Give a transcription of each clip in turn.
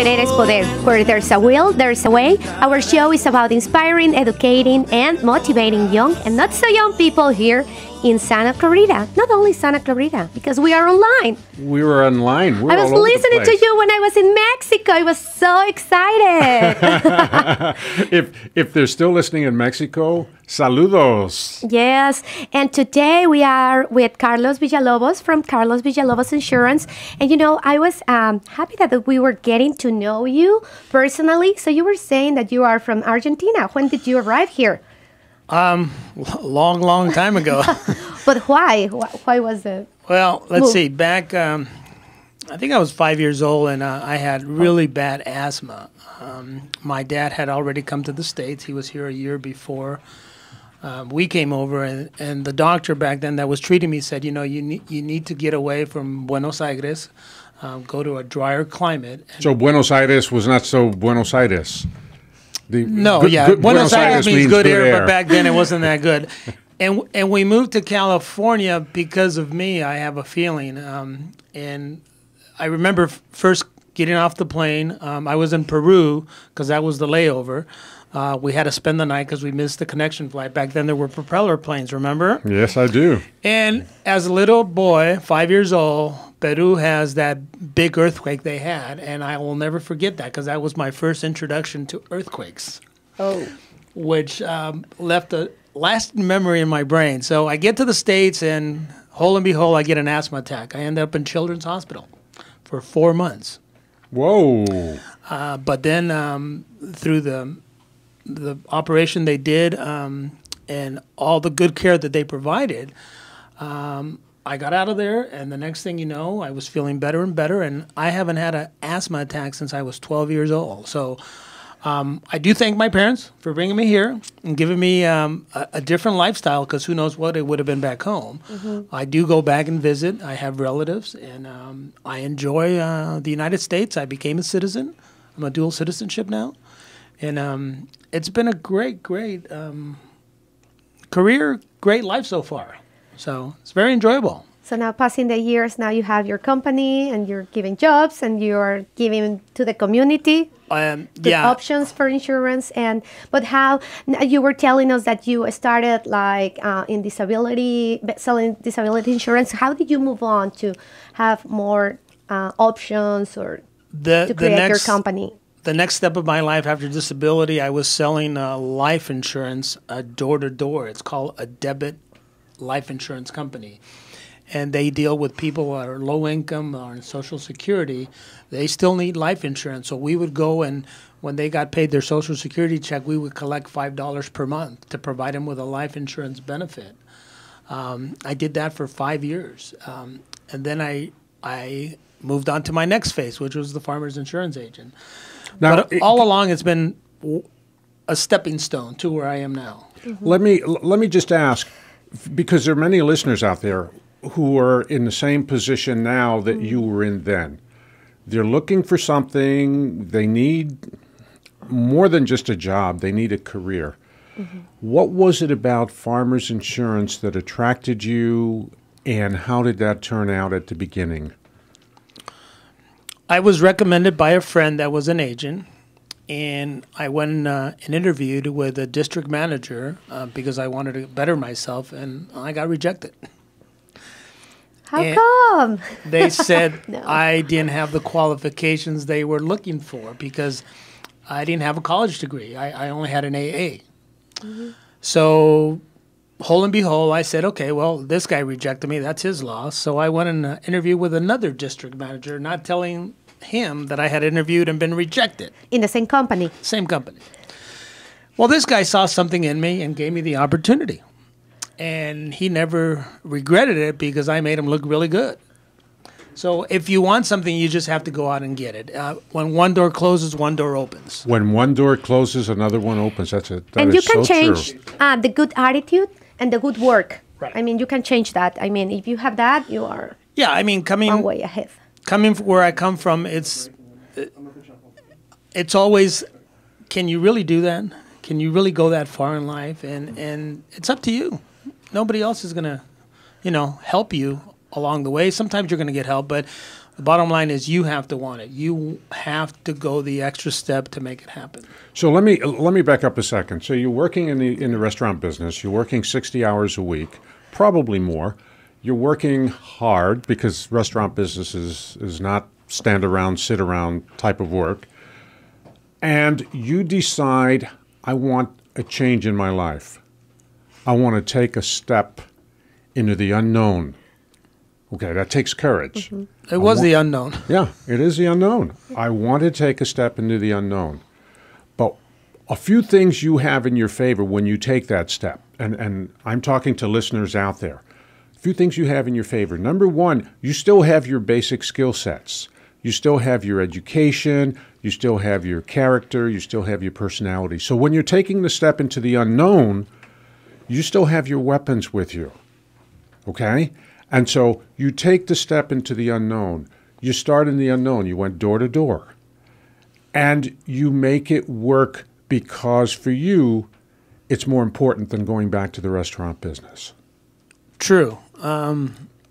Querer es poder. Where there's a will, there's a way. Our show is about inspiring, educating, and motivating young and not so young people here in Santa Clarita. Not only Santa Clarita, because we are online. We were online. I was listening to you when I was in Mexico. I was so excited. If they're still listening in Mexico, saludos. Yes, and today we are with Carlos Villalobos from Carlos Villalobos Insurance. And you know, I was happy that we were getting to know you personally. So you were saying that you are from Argentina. When did you arrive here? Long time ago. But why? Why was it? Well, let's see. Back, I think I was 5 years old, and I had really bad asthma. My dad had already come to the States. He was here a year before we came over, and the doctor back then that was treating me said, you know, you need to get away from Buenos Aires, go to a drier climate. So Buenos Aires was not so Buenos Aires. Buenos Aires means good air, but back then it wasn't that good. And we moved to California because of me, I have a feeling. And I remember first getting off the plane. I was in Peru because that was the layover. We had to spend the night because we missed the connection flight. Back then there were propeller planes, remember? Yes, I do. And as a little boy, 5 years old, Peru has that big earthquake they had, and I will never forget that because that was my first introduction to earthquakes. Oh. Which left a lasting memory in my brain. So I get to the States, and whole and behold, I get an asthma attack. I end up in Children's Hospital for 4 months. Whoa. But then through the operation they did and all the good care that they provided, I got out of there, and the next thing you know, I was feeling better and better, and I haven't had an asthma attack since I was 12 years old. So I do thank my parents for bringing me here and giving me a different lifestyle, because who knows what it would have been back home. Mm-hmm. I do go back and visit. I have relatives, and I enjoy the United States. I became a citizen. I'm a dual citizenship now. And it's been a great career, great life so far. So it's very enjoyable. So now, passing the years, now you have your company and you're giving jobs and you're giving to the community options for insurance. But how you were telling us that you started like in disability, selling disability insurance. How did you move on to have more options or to create your company? The next step of my life after disability, I was selling life insurance door to door. It's called a debit life insurance company. And they deal with people who are low income or on Social Security. They still need life insurance. So we would go, and when they got paid their Social Security check, we would collect $5 per month to provide them with a life insurance benefit. I did that for 5 years. And then I moved on to my next phase, which was the farmer's insurance agent. Now, but all along, it's been a stepping stone to where I am now. Mm-hmm. Let me just ask, because there are many listeners out there who are in the same position now that you were in then. They're looking for something. They need more than just a job. They need a career. Mm-hmm. What was it about farmers insurance that attracted you, and how did that turn out at the beginning? I was recommended by a friend that was an agent, and I went and interviewed with a district manager because I wanted to better myself, and I got rejected. How come? They said No. I didn't have the qualifications they were looking for because I didn't have a college degree. I only had an AA. Mm-hmm. So, whole and behold, I said, okay, well, this guy rejected me. That's his loss. So I went and interviewed with another district manager, not telling him that I had interviewed and been rejected. In the same company? Same company. Well, this guy saw something in me and gave me the opportunity. And he never regretted it because I made him look really good. So if you want something, you just have to go out and get it. When one door closes, one door opens. When one door closes, another one opens. That and you can so change the good attitude and the good work. Right. I mean, you can change that. I mean, if you have that, you are one way ahead. Coming from where I come from, it's always, can you really do that? Can you really go that far in life? And it's up to you. Nobody else is going to, help you. along the way. Sometimes you're going to get help, but the bottom line is you have to want it. You have to go the extra step to make it happen. So let me back up a second. So you're working in the restaurant business. You're working 60 hours a week, probably more. You're working hard because restaurant business is not stand around, sit around type of work. And you decide, I want a change in my life. I want to take a step into the unknown. Okay, that takes courage. Mm-hmm. It was the unknown. Yeah, it is the unknown. I want to take a step into the unknown. But a few things you have in your favor when you take that step, and I'm talking to listeners out there, a few things you have in your favor. Number one, you still have your basic skill sets. You still have your education, you still have your character, you still have your personality. So when you're taking the step into the unknown, you still have your weapons with you, okay? And so you take the step into the unknown. You start in the unknown. You went door to door. And you make it work because for you, it's more important than going back to the restaurant business. True.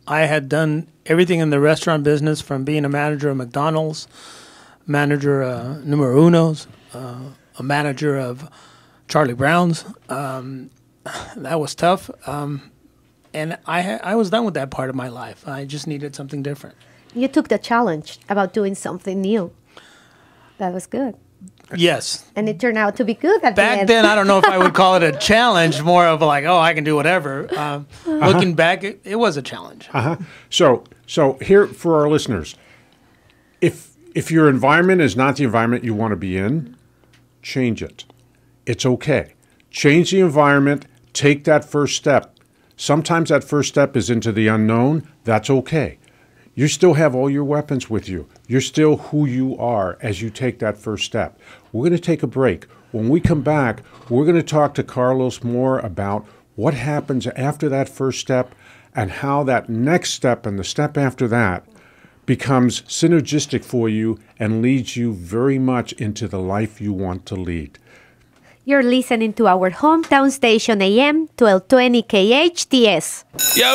I had done everything in the restaurant business, from being a manager of McDonald's, manager numero unos, a manager of Charlie Brown's. That was tough. And I was done with that part of my life. I just needed something different. You took the challenge about doing something new. That was good. Yes. And it turned out to be good at the Back end. then, I don't know if I would call it a challenge, more of like, oh, I can do whatever. Looking back, it was a challenge. So here for our listeners, if your environment is not the environment you want to be in, change it. It's okay. Change the environment. Take that first step. Sometimes that first step is into the unknown. That's okay. You still have all your weapons with you. You're still who you are as you take that first step. We're going to take a break. When we come back, we're going to talk to Carlos more about what happens after that first step and how that next step and the step after that becomes synergistic for you and leads you very much into the life you want to lead. You're listening to our hometown station AM 1220 KHTS. Yo!